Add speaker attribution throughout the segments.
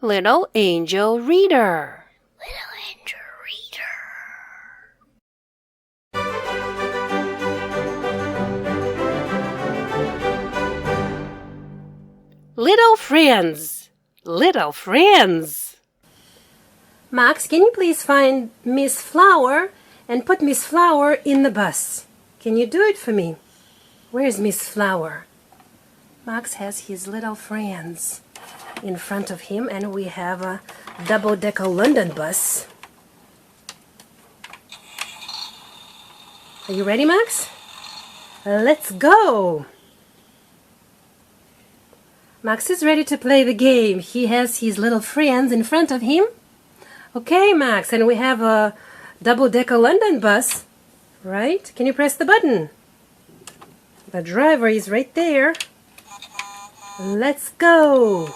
Speaker 1: Little angel reader.
Speaker 2: Little angel reader.
Speaker 1: Little friends. Little friends. Max, can you please find Miss Flower and put Miss Flower in the bus? Can you do it for me? Where's Miss Flower? Max has his little friends in front of him, and we have a double-decker London bus. Are you ready, Max? Let's go! Max is ready to play the game. He has his little friends in front of him. Okay, Max, and we have a double-decker London bus, right? Can you press the button? The driver is right there. Let's go!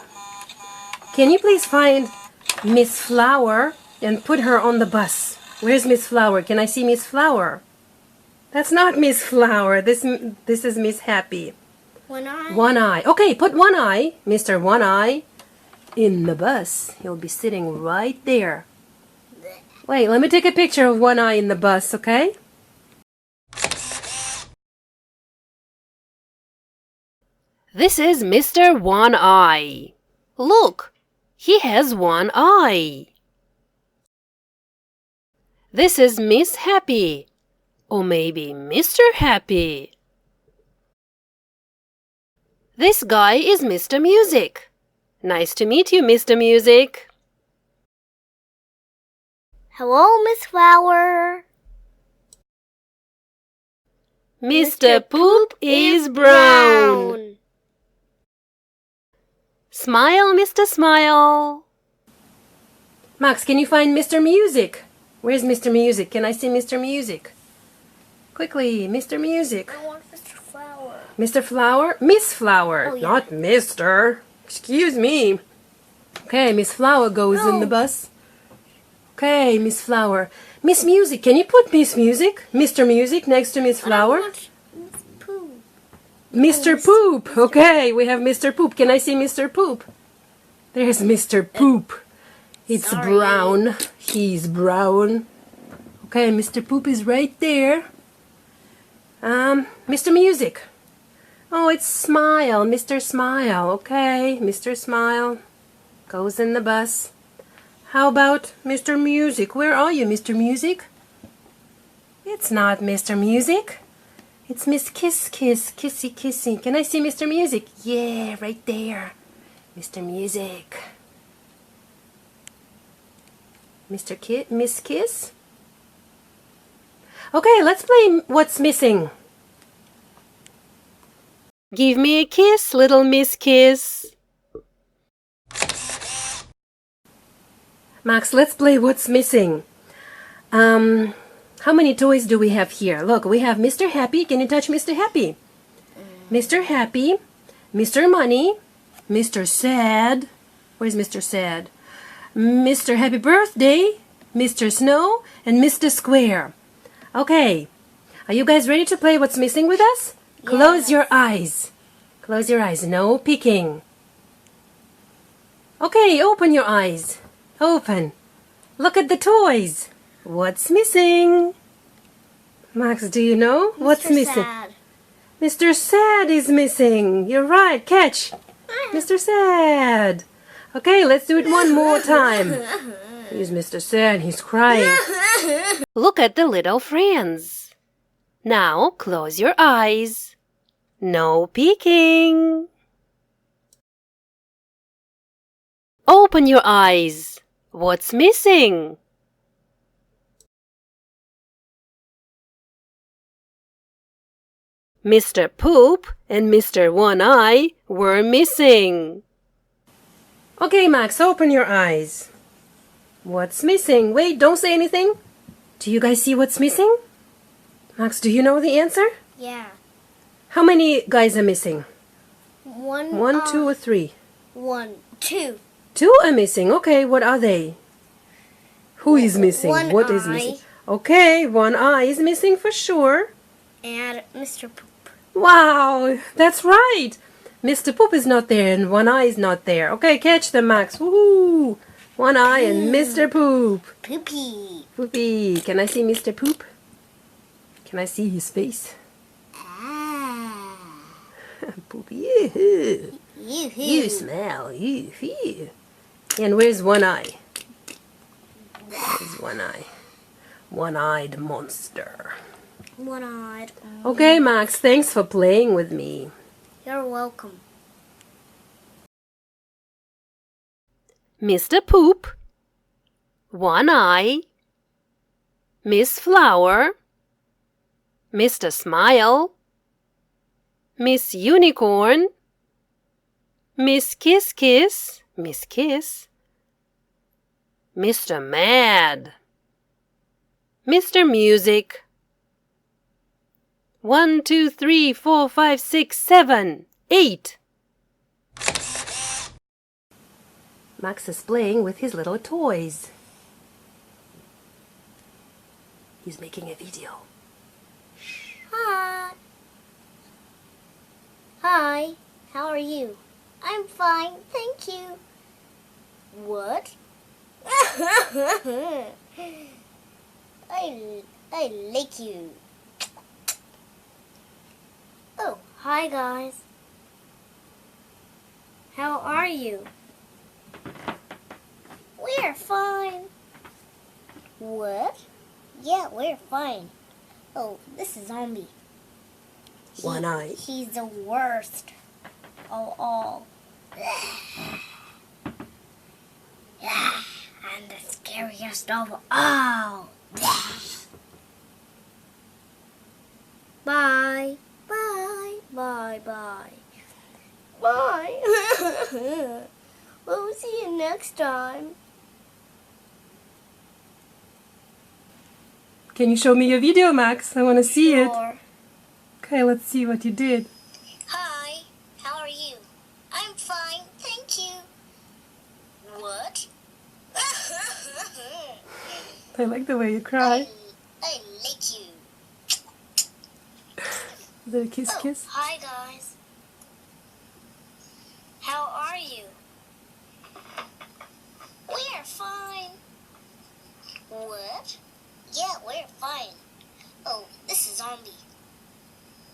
Speaker 1: Can you please find Miss Flower and put her on the bus? Where's Miss Flower? Can I see Miss Flower? That's not Miss Flower. This is Miss Happy.
Speaker 2: One eye.
Speaker 1: One eye. Okay, put One Eye, Mr. One Eye, in the bus. He'll be sitting right there. Wait, let me take a picture of One Eye in the bus, okay? This is Mr. One Eye. Look, he has one eye. This is Miss Happy, or maybe Mr. Happy. This guy is Mr. Music. Nice to meet you, Mr. Music.
Speaker 2: Hello, Miss Flower.
Speaker 1: Mr. Poop is brown. Smile, Mr. Smile. Max, can you find Mr. Music? Where's Mr. Music? Can I see Mr. Music? Quickly, Mr. Music.
Speaker 2: I want Mr. Flower.
Speaker 1: Mr. Flower? Miss Flower,
Speaker 2: Oh, yeah.
Speaker 1: not Mr. Excuse me. Okay, Miss Flower goes in the
Speaker 2: No.
Speaker 1: bus. Okay, Miss Flower. Miss Music, can you put Miss Music, Mr. Music, next to Miss Flower?
Speaker 2: I want Miss Pooh.
Speaker 1: Mr. Poop. Okay, we have Mr. Poop. Can I see Mr. Poop? There's Mr. Poop. It's
Speaker 2: Sorry.
Speaker 1: brown. He's brown. Okay, Mr. Poop is right there. Mr. Music. Oh, it's Smile. Mr. Smile. Okay, Mr. Smile goes in the bus. How about Mr. Music? Where are you, Mr. Music? It's not Mr. Music. It's Miss Kiss Kiss, Kissy Kissy. Can I see Mr. Music? Yeah, right there. Mr. Music. Miss Kiss? Okay, let's play What's Missing. Give me a kiss, little Miss Kiss. Max, let's play What's Missing. How many toys do we have here? Look, we have Mr. Happy. Can you touch Mr. Happy? Mr. Happy, Mr. Money, Mr. Sad. Where's Mr. Sad? Mr. Happy Birthday, Mr. Snow, and Mr. Square. Okay, are you guys ready to play What's Missing with us?
Speaker 2: Yes.
Speaker 1: Close your eyes. Close your eyes. No peeking. Okay, open your eyes. Open. Look at the toys. What's missing? Max, do you know what's
Speaker 2: Mr.
Speaker 1: missing?
Speaker 2: Sad.
Speaker 1: Mr. Sad is missing. You're right. Catch. Mr. Sad. Okay, let's do it one more time. Here's Mr. Sad. He's crying. Look at the little friends. Now close your eyes. No peeking. Open your eyes. What's missing? Mr. Poop and Mr. One Eye were missing. Okay, Max, open your eyes. What's missing? Wait, don't say anything. Do you guys see what's missing? Max, do you know the answer?
Speaker 2: Yeah.
Speaker 1: How many guys are missing?
Speaker 2: One,
Speaker 1: 2, or 3?
Speaker 2: 1, 2.
Speaker 1: 2 are missing. Okay, what are they? Who is missing?
Speaker 2: One
Speaker 1: What is
Speaker 2: eye.
Speaker 1: missing? Okay, One Eye is missing for sure.
Speaker 2: And Mr. Poop.
Speaker 1: Wow, that's right. Mr. Poop is not there and One Eye is not there. Okay, catch them, Max. Woohoo! One Eye and Mr. Poop.
Speaker 2: Poopy.
Speaker 1: Poopy. Can I see Mr. Poop? Can I see his face?
Speaker 2: Ah.
Speaker 1: Poopy. Yoo-hoo.
Speaker 2: Yoo-hoo.
Speaker 1: You smell. Yoo-hoo. And where's One Eye? Where's One Eye? One-eyed monster.
Speaker 2: One-eyed.
Speaker 1: Okay, Max, thanks for playing with me.
Speaker 2: You're welcome.
Speaker 1: Mr. Poop, One Eye, Miss Flower, Mr. Smile, Miss Unicorn, Miss Kiss Kiss, Miss Kiss, Mr. Mad, Mr. Music. 1, 2, 3, 4, 5, 6, 7, 8. Max is playing with his little toys. He's making a video.
Speaker 2: Hi. Hi. How are you? I'm fine, thank you. What? I like you. Oh, hi guys. How are you? We're fine. What? Yeah, we're fine. Oh, this is Zombie.
Speaker 1: One Eye.
Speaker 2: He's the worst of all. And the scariest of all. Bye. Bye. Bye. Bye. Bye. We'll see you next time.
Speaker 1: Can you show me your video, Max? I want to see it.
Speaker 2: Sure.
Speaker 1: Okay, let's see what you did.
Speaker 2: Hi. How are you? I'm fine, thank you. What?
Speaker 1: I like the way you cry.
Speaker 2: I like you.
Speaker 1: Is it a kiss kiss?
Speaker 2: Hi guys. How are you? We're fine. What? Yeah, we're fine. Oh, this is Zombie.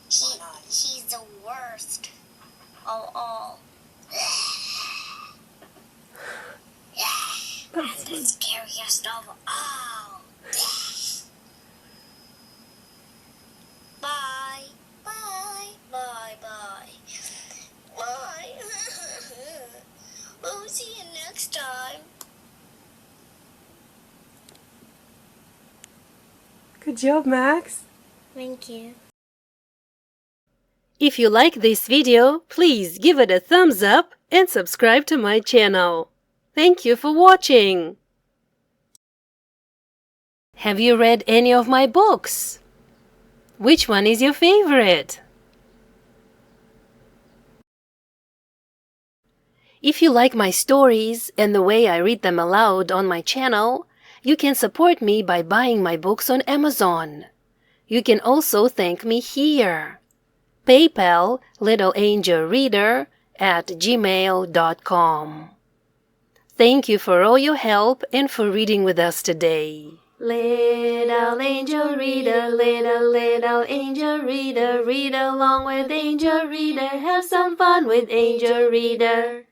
Speaker 2: He's the worst of all. And the scariest of all. Bye. Bye. Bye. Bye. Bye. We'll see you next time.
Speaker 1: Good job, Max.
Speaker 2: Thank you.
Speaker 1: If you like this video, please give it a thumbs up and subscribe to my channel. Thank you for watching. Have you read any of my books? Which one is your favorite? If you like my stories and the way I read them aloud on my channel, you can support me by buying my books on Amazon. You can also thank me here. PayPal littleangelreader@gmail.com. Thank you for all your help and for reading with us today. Little angel reader, little angel reader, read along with angel reader, have some fun with angel reader.